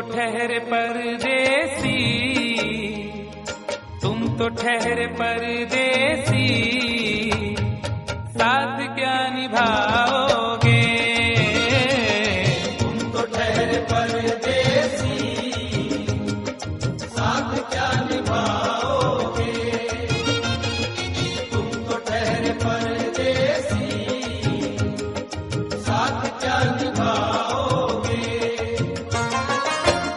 ठहरे परदेसी, तुम तो ठहरे परदेसी, साथ क्या निभाओगे? तुम तो ठहरे परदेसी, साथ क्या निभाओगे? तुम तो ठहरे परदेसी, साथ क्या निभाओगे?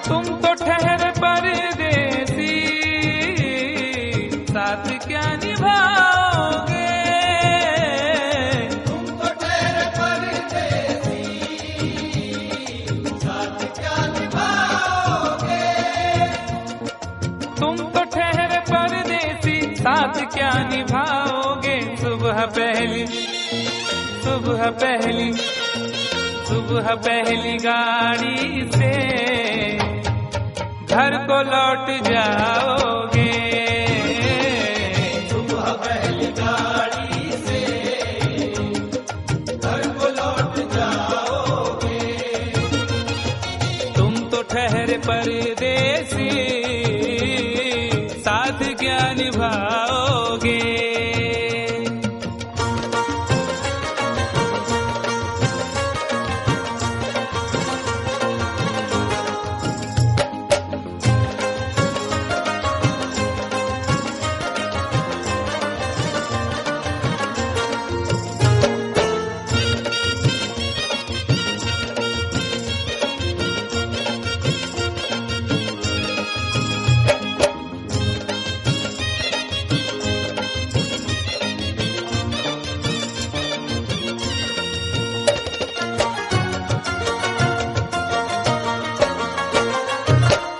तुम तो ठहरे परदेसी, साथ क्या निभाओगे? तुम तो ठहरे परदेसी, साथ क्या निभाओगे? तुम तो ठहरे परदेसी, साथ क्या निभाओगे? सुबह पहली गाड़ी से घर को लौट जाओगे। सुबह पहली गाड़ी से घर को लौट जाओगे। तुम तो ठहरे परदेसी, साथ क्या निभाओगे?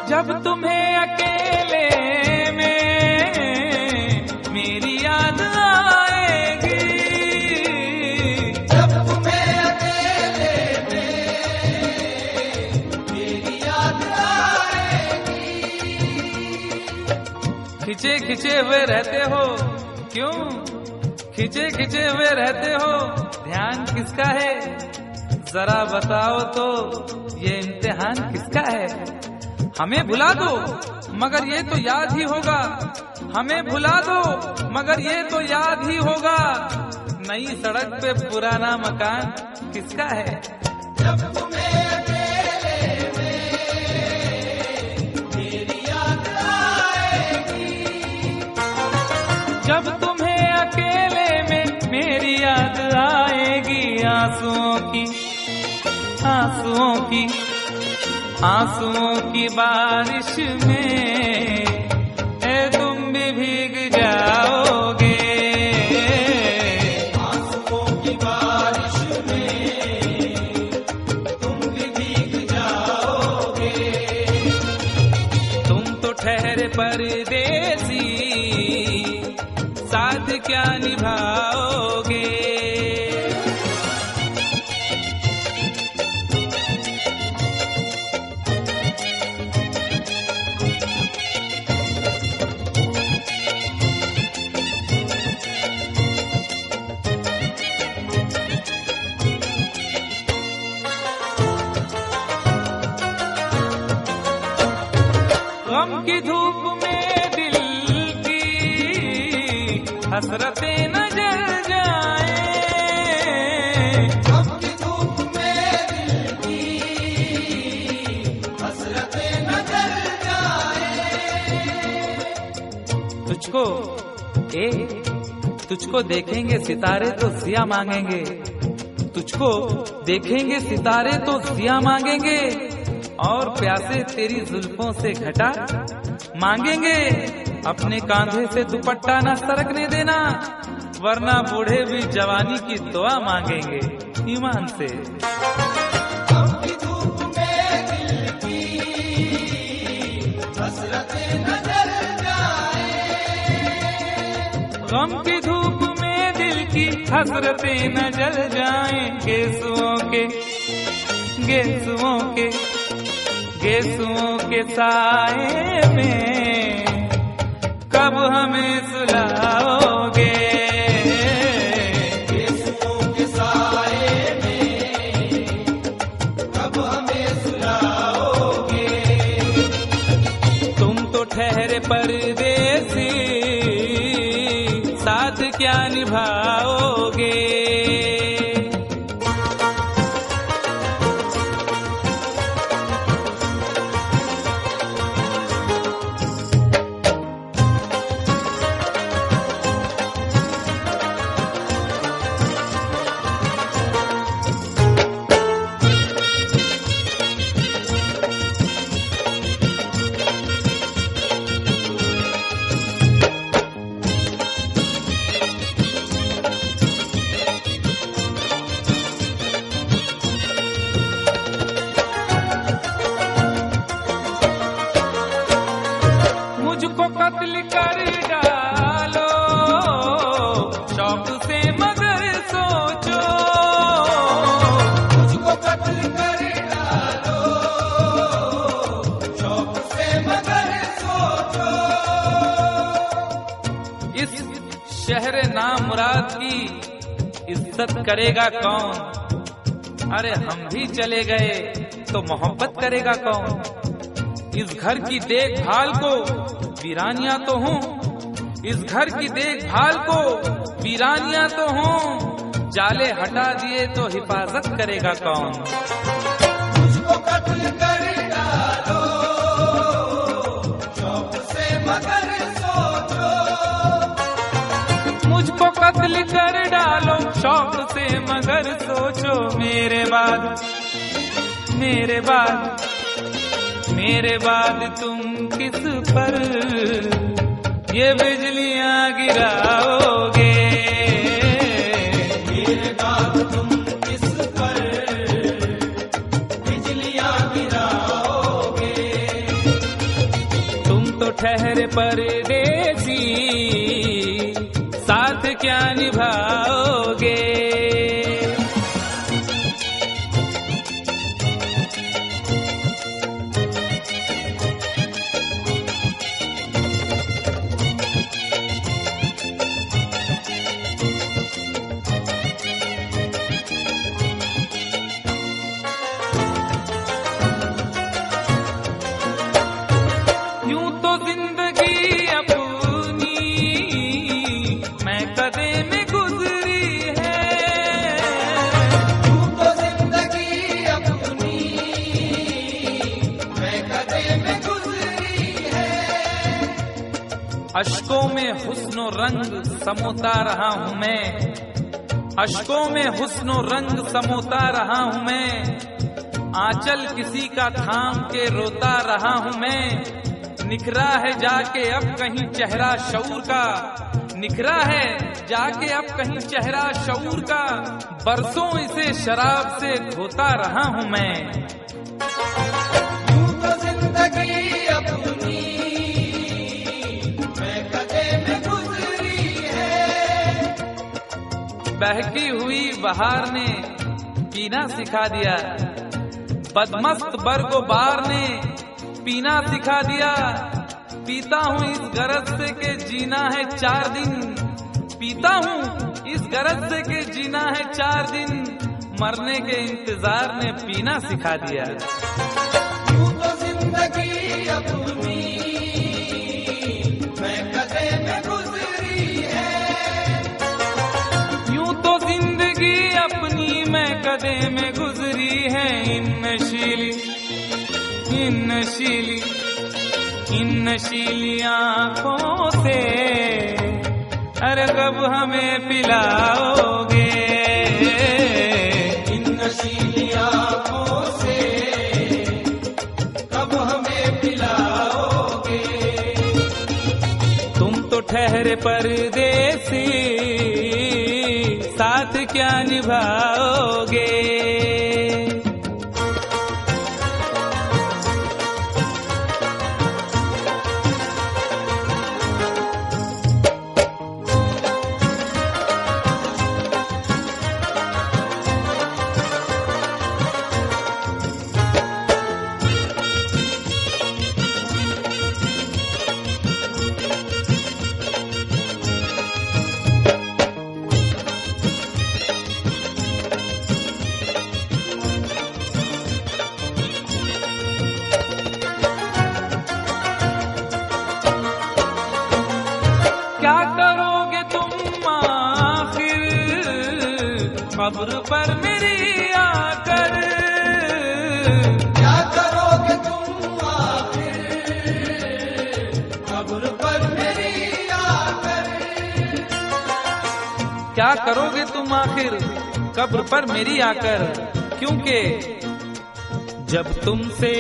जब तुम्हें अकेले में मेरी याद आएगी, जब तुम्हें अकेले में मेरी याद आएगी। खिंचे खिंचे हुए रहते हो क्यों? खिंचे खिंचे हुए रहते हो, ध्यान किसका है? जरा बताओ तो, ये इम्तिहान किसका है? हमें भुला दो मगर ये तो याद ही होगा, हमें भुला दो मगर ये तो याद ही होगा। नई सड़क पे पुराना मकान किसका है? जब तुम्हें अकेले में मेरी याद आएगी। जब तुम्हें अकेले में मेरी याद आएगी, आंसुओं की बारिश में तुम भी भीग जाओगे। आंसुओं की बारिश में तुम भी भीग जाओगे। तुम तो ठहरे परदेसी, साथ क्या निभाओगे? गम की धूप में दिल की हसरतें न जल जाए। गम की धूप में दिल की हसरतें न जल जाए। तुझको देखेंगे सितारे तो जिया मांगेंगे, तुझको देखेंगे सितारे तो जिया मांगेंगे, और प्यासे तेरी जुल्फों से घटा मांगेंगे। अपने कांधे से दुपट्टा न सरकने देना, वरना बूढ़े भी जवानी की दुआ मांगेंगे ईमान से। गम की धूप में दिल की गम की धूप में दिल की हसरतें न जल जाएं, गेसुओं के साए में कब हमें सुलाओगे। गेसुओं के साए में कब हमें सुलाओगे। तुम तो ठहरे परदेसी, साथ क्या निभाओगे। मुझको कत्ल कर डालो शौक से मगर सोचो, मुझको कत्ल कर डालो शौक से मगर सोचो। इस शहर नामुराद की इज्जत करेगा कौन। अरे हम भी चले गए तो मोहब्बत करेगा कौन। इस घर की देखभाल को वीरानियां तो हूँ, इस घर की देखभाल को वीरानियां तो हूँ, जाले हटा दिए तो हिफाजत करेगा कौन। मुझको कत्ल कर डालो शौक से मगर सोचो। मुझको कत्ल कर डालो शौक से मगर सोचो। मेरे बाद तुम किस पर ये बिजलियां गिराओगे। मेरे बाद तुम किस पर बिजलियां गिराओगे। तुम तो ठहरे परदेसी, साथ क्या निभाओगे। यूं तो जिंदगी अपनी मैं कदे में गुजरी है। तू तो जिंदगी अपनी मैं कदे में गुजरी है। अश्कों में हुस्नो रंग समोता रहा हूं मैं, अश्कों में हुस्नो रंग समोता रहा हूं मैं। आंचल किसी का थाम के रोता रहा हूं मैं। निखरा है जाके अब कहीं चेहरा शऊर का, निखरा है जाके अब कहीं चेहरा शऊर का। बरसों इसे शराब से धोता रहा हूं मैं। तू तो जिंदगी अपनी मैं कदे में गुजरी है। बहकी हुई बहार ने पीना सिखा दिया, बदमस्त बरगो बार ने पीना सिखा दिया। पीता हूँ इस गरज से के जीना है 4 दिन, पीता हूँ इस गरज से के जीना है 4 दिन। मरने के इंतजार ने पीना सिखा दिया। तू तो जिंदगी अपनी मैं कदे में गुजरी है। यूं तो जिंदगी अपनी मैं कदे में गुजरी है। इन नशीली आंखों से अरे कब हमें पिलाओगे। इन नशीली आंखों से कब हमें पिलाओगे। तुम तो ठहरे परदेसी, साथ क्या निभाओगे। कब्र पर मेरी आकर। क्या करोगे तुम आखिर कब्र पर मेरी आकर। क्या करोगे तुम आखिर कब्र पर मेरी आकर, क्योंकि जब तुमसे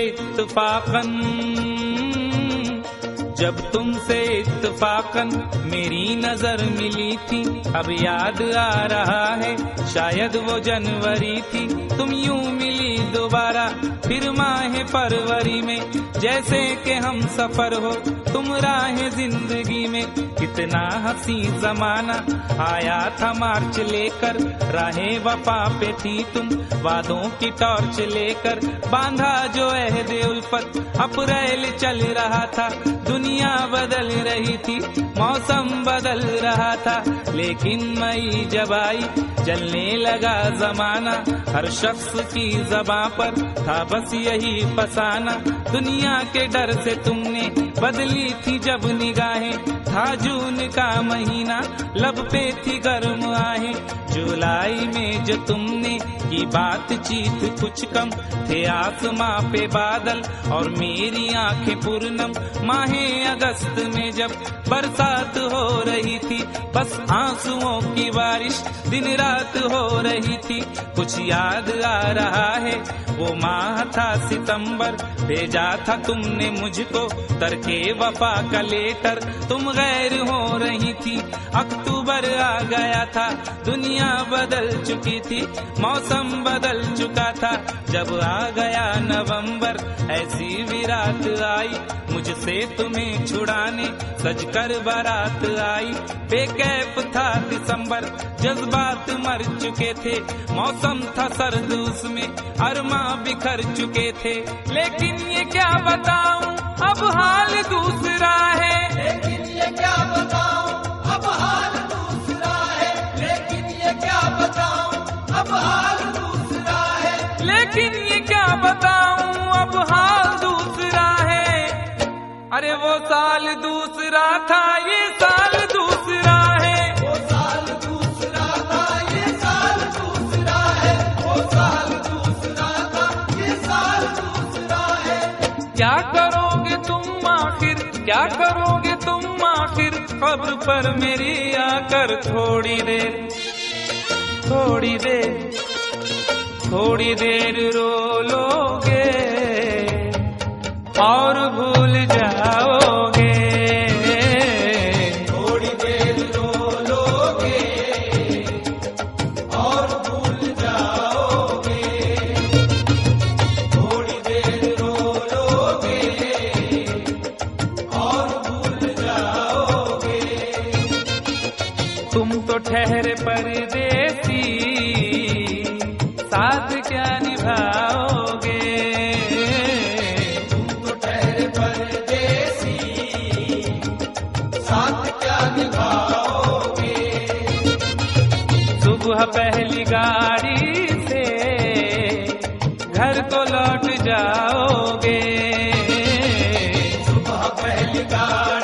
इत्तफाकन मेरी नजर मिली थी, अब याद आ रहा है शायद वो जनवरी थी। तुम यूं मिली दोबारा फिर माह फरवरी में, जैसे कि हम सफर हो तुम राह जिंदगी में। कितना हंसी जमाना आया था मार्च लेकर, राहे वफा पे थी तुम वादों की टॉर्च लेकर। बांधा जो अहदे उल्फत अप्रैल चल रहा था, दुनिया बदल रही थी मौसम बदल रहा था। लेकिन मई जब आई चलने लगा जमाना, हर शख्स की ज़बां पर था बस यही फसाना। दुनिया के डर से तुमने बदली थी जब निगाहें, था जून का महीना लब पे थी गर्म आहें। जुलाई में जो तुमने की बातचीत कुछ कम थे आसमां पे बादल और मेरी आंखें पूर्णम। माहे अगस्त में जब बरसात हो रही थी, बस आंसुओं की बारिश दिन रात हो रही थी। कुछ याद आ रहा है वो माह था सितंबर, भेजा था तुमने मुझको तरके वफा का लेटर। तुम गैर हो रही थी, अक्टूबर आ गया था, दुनिया बदल चुकी थी, मौसम बदल चुका था। जब आ गया नवंबर ऐसी विरात आई, मुझसे तुम्हें छुड़ाने सजकर बारात आई। बेकैफ था दिसंबर, जज्बात मर चुके थे, मौसम था सर्द उसमें अरमा बिखर चुके थे। लेकिन ये क्या बताऊं अब हाल दूसरा है। लेकिन ये क्या बताऊं अब हाल दूसरा है। लेकिन ये क्या बताऊं अब हाल दूसरा है। लेकिन ये क्या बताऊं अब हाल दूसरा है। अरे वो साल दूसरा था, ये साल दूसरा है। वो साल दूसरा था, ये साल दूसरा है। वो साल दूसरा था, ये साल दूसरा है। क्या करोगे तुम आखिर, क्या करोगे तुम आखिर कब्र पर मेरी आकर। थोड़ी देर थोड़ी देर थोड़ी देर रो लोगे और भूल जाओगे। थोड़ी देर रो लोगे और भूल जाओगे। थोड़ी देर रो लोगे और भूल जाओगे। तुम तो ठहरे परदेसी, साथ क्या निभाओगे। तुम तो ठहरे परदेसी, साथ क्या निभाओगे। सुबह पहली गाड़ी से घर को लौट जाओगे। सुबह पहली गाड़ी